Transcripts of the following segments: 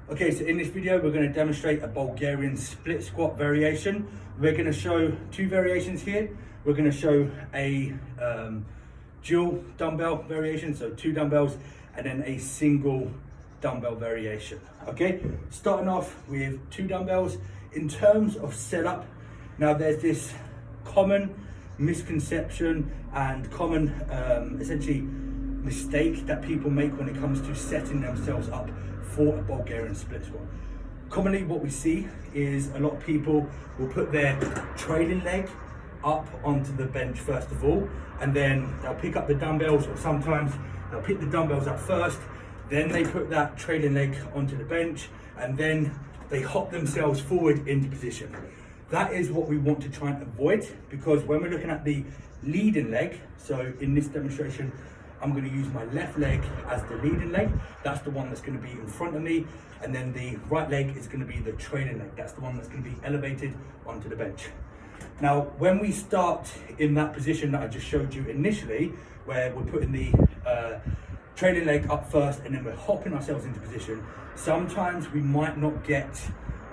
Okay, so in this video, we're going to demonstrate a Bulgarian split squat variation. We're going to show two variations here. We're going to show a dual dumbbell variation, so two dumbbells, and then a single dumbbell variation. Okay, starting off with two dumbbells. In terms of setup, now there's this common misconception and common essentially mistake that people make when it comes to setting themselves up for a Bulgarian split squat. Commonly what we see is a lot of people will put their trailing leg up onto the bench first of all, and then they'll pick up the dumbbells, or sometimes they'll pick the dumbbells up first, then they put that trailing leg onto the bench, and then they hop themselves forward into position. That is what we want to try and avoid, because when we're looking at the leading leg, so in this demonstration I'm going to use my left leg as the leading leg. That's the one that's going to be in front of me, and then the right leg is going to be the trailing leg. That's the one that's going to be elevated onto the bench. Now, when we start in that position that I just showed you initially, where we're putting the trailing leg up first and then we're hopping ourselves into position, sometimes we might not get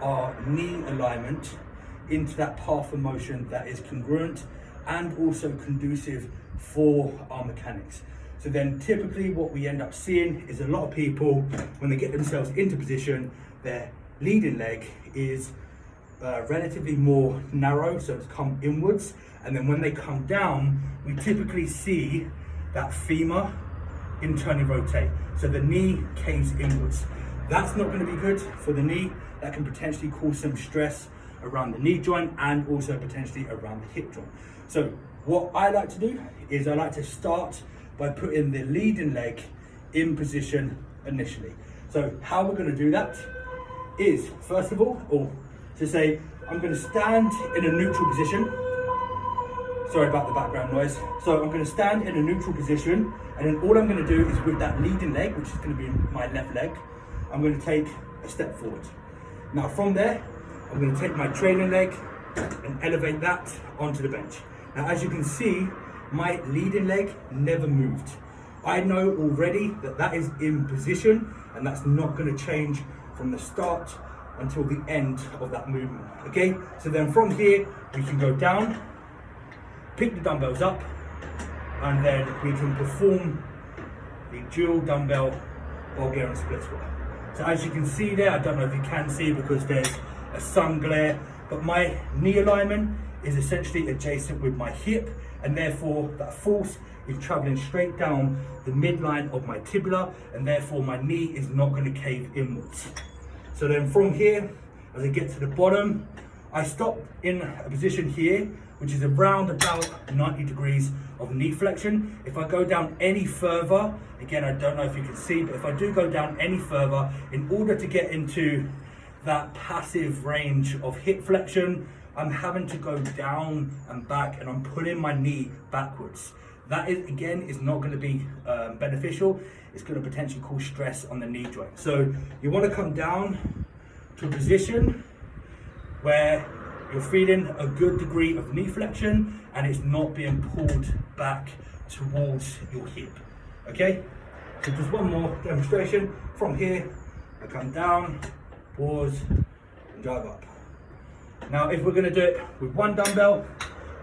our knee alignment into that path of motion that is congruent and also conducive for our mechanics. So then typically what we end up seeing is a lot of people, when they get themselves into position, their leading leg is relatively more narrow, so it's come inwards, and then when they come down, we typically see that femur internally rotate, so the knee caves inwards. That's not going to be good for the knee. That can potentially cause some stress around the knee joint and also potentially around the hip joint. So what I like to do is I like to start by putting the leading leg in position initially. So how we're going to do that is, first of all, or to say, I'm going to stand in a neutral position. Sorry about the background noise. So I'm going to stand in a neutral position, and then all I'm going to do is with that leading leg, which is going to be my left leg, I'm going to take a step forward. Now from there, I'm going to take my trailing leg and elevate that onto the bench. Now as you can see, my leading leg never moved. I know already that that is in position, and that's not going to change from the start until the end of that movement. Okay, so then from here we can go down, pick the dumbbells up, and then we can perform the dual dumbbell Bulgarian split squat. So as you can see there, I don't know if you can see because there's a sun glare, but my knee alignment is essentially adjacent with my hip, and therefore that force is traveling straight down the midline of my tibia, and therefore my knee is not going to cave inwards. So then from here, as I get to the bottom, I stop in a position here, which is around about 90 degrees of knee flexion. If I go down any further, again, I don't know if you can see, but if I do go down any further, in order to get into that passive range of hip flexion, I'm having to go down and back, and I'm pulling my knee backwards. That is, again, is not going to be beneficial. It's going to potentially cause stress on the knee joint. So you want to come down to a position where you're feeling a good degree of knee flexion and it's not being pulled back towards your hip. Okay, so just one more demonstration. From here, I come down, pause, and drive up. Now, if we're going to do it with one dumbbell,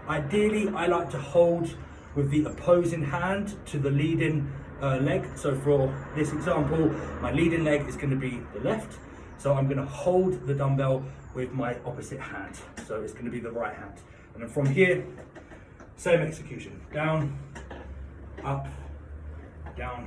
ideally I like to hold with the opposing hand to the leading leg. So for this example, my leading leg is going to be the left, so I'm going to hold the dumbbell with my opposite hand, so it's going to be the right hand. And then from here, same execution: down, up, up.